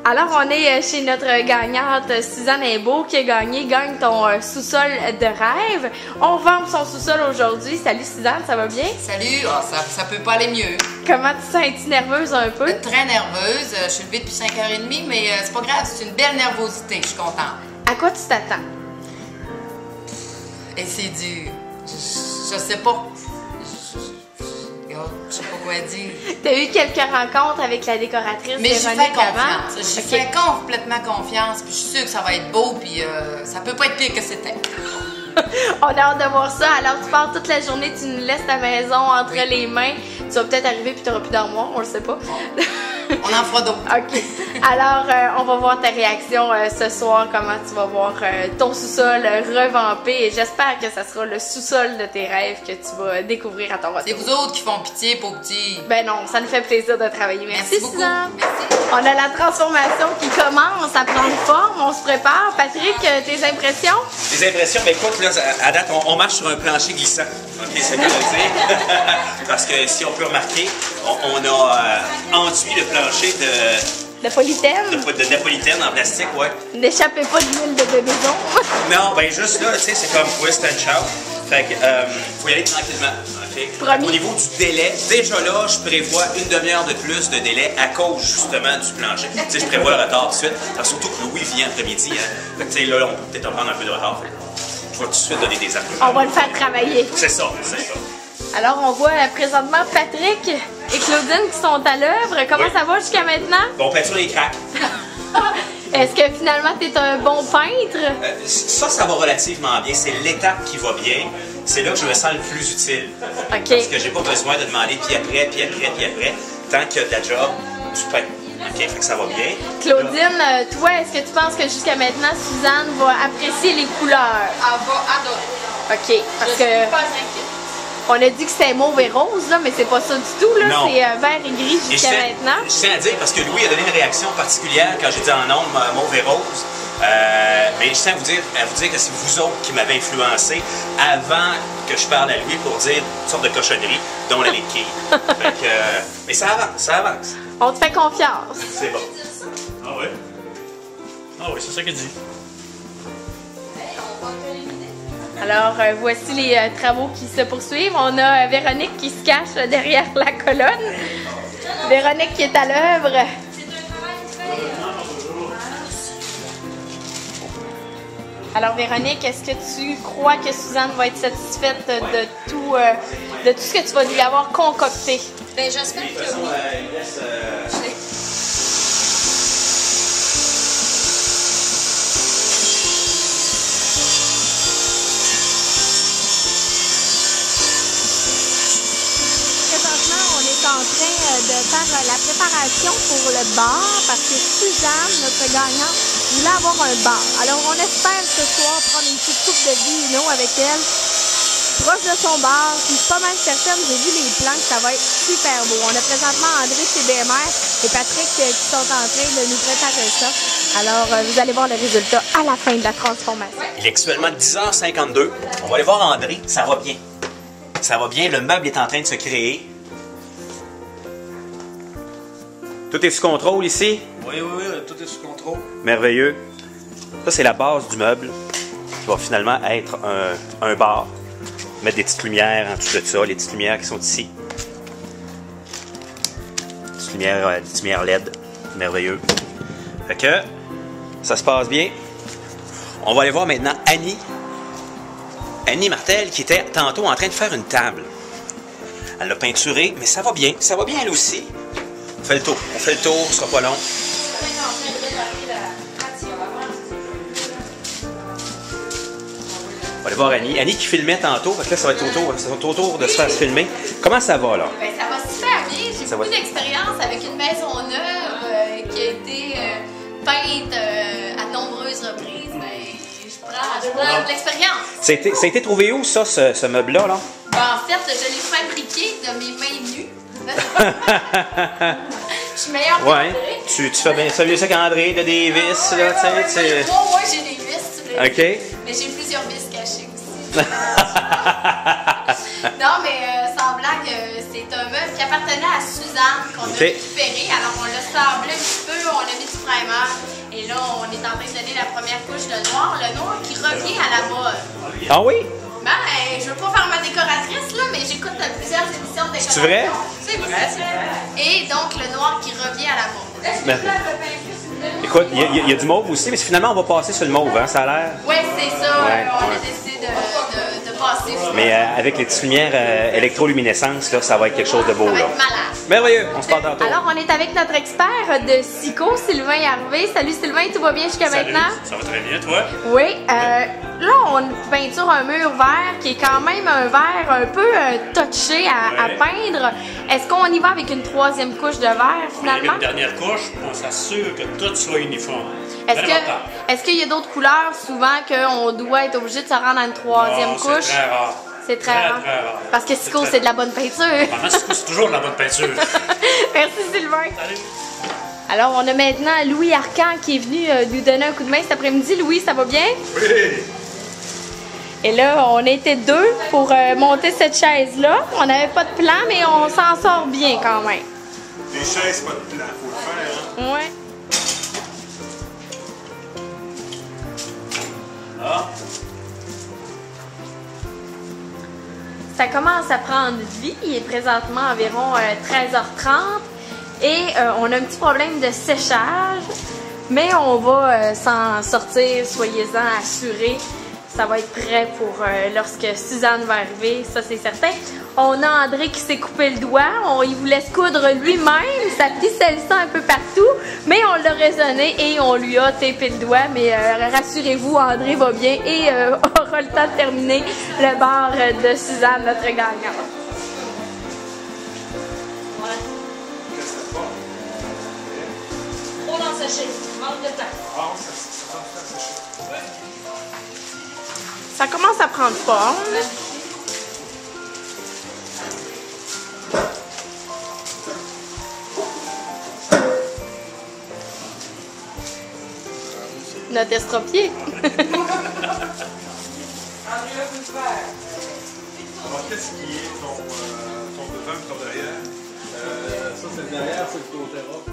Alors, on est chez notre gagnante Suzanne Imbeau qui a gagné Gagne ton sous-sol de rêve. On vend son sous-sol aujourd'hui. Salut Suzanne, ça va bien? Salut, oh, ça peut pas aller mieux. Comment tu sens? Es-tu nerveuse un peu? Très nerveuse. Je suis levée depuis 5h30, mais c'est pas grave, c'est une belle nervosité. Je suis contente. À quoi tu t'attends? Et c'est dur. Je sais pas. Je sais pas quoi dire. Tu as eu quelques rencontres avec la décoratrice Mais j'y fais confiance. J'y Okay. fais complètement confiance. Puis je suis sûre que ça va être beau. Puis ça peut pas être pire que c'était. On a hâte de voir ça. Alors, tu pars toute la journée, tu nous laisses ta maison entre les mains. Tu vas peut-être arriver puis tu n'auras plus d'armoire, on le sait pas. On en fera d'autres. OK. Alors, on va voir ta réaction ce soir, comment tu vas voir ton sous-sol revampé. Et j'espère que ça sera le sous-sol de tes rêves que tu vas découvrir à ton retour. C'est vous autres qui font pitié pour petits. Ben non, ça nous fait plaisir de travailler. Merci beaucoup. Suzanne. Merci. On a la transformation qui commence à prendre forme. On se prépare. Patrick, tes impressions? Les impressions, ben écoute, là, à date, on marche sur un plancher glissant. OK, c'est le cas de le dire. Parce que si on peut remarquer, on a enduit le plancher De polythène? de napolitaine en plastique, ouais. N'échappez pas de l'huile de maison. Non, ben juste là, tu sais, c'est comme twist and shout. Fait que, faut y aller tranquillement. Okay? Promis. Au niveau du délai, déjà là, je prévois une demi-heure de plus de délai à cause justement du plancher. Tu sais, je prévois le retard tout de suite. Parce que surtout que Louis vient après-midi. Hein. Fait que, tu sais, là, on peut peut-être en prendre un peu de retard. Fait que je vais tout de suite donner des arguments. On va le faire travailler. C'est ça, c'est ça. Alors, on voit présentement Patrick et Claudine qui sont à l'œuvre. Comment Oui. ça va jusqu'à maintenant? Bon, peinture les craques. Est-ce que finalement, tu es un bon peintre? Ça va relativement bien. C'est l'étape qui va bien. C'est là que je me sens le plus utile. OK. Parce que j'ai pas besoin de demander puis après. Tant qu'il y a de la job, tu peins. OK? Fait que ça va bien. Claudine, toi, est-ce que tu penses que jusqu'à maintenant, Suzanne va apprécier les couleurs? Elle va adorer. OK. Parce Je suis que pas inquiète. on a dit que c'était mauve et rose, là, mais c'est pas ça du tout, là. Non. C'est vert et gris Et jusqu'à maintenant. je tiens à dire, parce que Louis a donné une réaction particulière quand j'ai dit en nombre mauve et rose. Mais je tiens à vous dire que c'est vous autres qui m'avez influencé avant que je parle à Louis pour dire toutes sortes de cochonneries, dont la liquide. Fait que, mais ça avance, ça avance. On te fait confiance. C'est bon. Ah oui? Ah oui, c'est ça qu'il dit. Alors, voici les travaux qui se poursuivent. On a Véronique qui se cache derrière la colonne. Véronique qui est à l'œuvre. Alors, Véronique, est-ce que tu crois que Suzanne va être satisfaite de tout ce que tu vas lui avoir concocté? Ben, j'espère que oui. Présentement, on est en train de faire la préparation pour le bar parce que Suzanne, notre gagnante, voulait avoir un bar. Alors, on espère ce soir prendre une petite coupe de vino avec elle, proche de son bar. Puis, je suis pas mal certaine, j'ai vu les plans, que ça va être super beau. On a présentement André chez BMR et Patrick qui sont en train de nous préparer ça. Alors, vous allez voir le résultat à la fin de la transformation. Il est actuellement 10h52. On va aller voir André. Ça va bien. Ça va bien. Le meuble est en train de se créer. Tout est sous contrôle ici? Oui, tout est sous contrôle. Merveilleux. Ça, c'est la base du meuble qui va finalement être un bar. Mettre des petites lumières en dessous de ça, les petites lumières qui sont ici. Des petites lumières LED. Merveilleux. Fait que ça se passe bien. On va aller voir maintenant Annie. Annie Martel qui était tantôt en train de faire une table. Elle l'a peinturée, mais ça va bien. Ça va bien elle aussi. On fait le tour. On fait le tour, ce sera pas long. On va aller voir Annie. Annie qui filmait tantôt, parce que là, ça va être autour de se faire filmer. Comment ça va, là? Ben, ça va super bien. J'ai Ça beaucoup va. d'expérience avec une maison neuve qui a été peinte à de nombreuses reprises. Ben, je prends de l'expérience. Ça a été trouvé où, ça, ce meuble-là, là? Ben, en fait, je l'ai fabriqué de mes mains nues. Je suis meilleure Ouais. qu'André. Tu fais bien ça mieux ça qu'André, de des vis, là, tu sais. Moi, j'ai des vis. Tu veux dire. OK. Mais j'ai plusieurs vis cachées aussi. Non, mais sans blague, c'est un meuble qui appartenait à Suzanne qu'on a récupéré. Alors on l'a sablé un petit peu, on a mis du primer. Et là, on est en train de donner la première couche de noir. Le noir qui revient à la mode. Ah oui? Ben, je veux pas faire ma décoratrice, là, mais j'écoute plusieurs émissions de décoration. C'est vrai? C'est vrai, c'est vrai. Et donc, le noir qui revient à la mode. Ben, écoute, il y a du mauve aussi, mais finalement, on va passer sur le mauve, hein, ça a l'air. Oui, c'est ça. Ouais, on ouais. a décidé de passer. Mais avec les petites lumières électroluminescence, là, ça va être quelque chose de beau. Ça va Là. être malade. Merveilleux, on se parle tantôt. Alors, on est avec notre expert de Sico, Sylvain Harvey. Salut Sylvain, tout va bien jusqu'à maintenant? Ça va très bien, toi? Oui. Là, on peinture un mur vert qui est quand même un vert un peu touché à peindre. Est-ce qu'on y va avec une troisième couche de vert Avec finalement? une dernière couche, on s'assure que tout soit uniforme. Important. Est-ce qu'il y a d'autres couleurs souvent qu'on doit être obligé de se rendre à une troisième Non, couche? C'est très rare. C'est très rare. Parce que Sico, c'est de la bonne peinture. Vraiment, c'est toujours de la bonne peinture. Merci Sylvain. Salut. Alors, on a maintenant Louis Arcan qui est venu nous donner un coup de main cet après-midi. Louis, ça va bien? Oui. Et là, on était deux pour monter cette chaise-là. On n'avait pas de plan, mais on s'en sort bien quand même. Des chaises, pas de plan, faut le faire, hein? Ouais. Ah. Ça commence à prendre vie. Il est présentement environ 13h30 et on a un petit problème de séchage, mais on va s'en sortir, soyez-en assurés. Ça va être prêt pour lorsque Suzanne va arriver, ça c'est certain. On a André qui s'est coupé le doigt, il vous laisse coudre lui-même, ça pisselle ça un peu partout, mais on l'a raisonné et on lui a tapé le doigt. Mais rassurez-vous, André va bien et aura le temps de terminer le bar de Suzanne, notre gagnante. Trop dans le séché, manque de temps. Ah, ça va faire sécher. Ça commence à prendre forme. Notre estropié. Alors, qu'est-ce qui est ton devant et ton derrière? Ça, c'est le derrière, c'est le côté rock.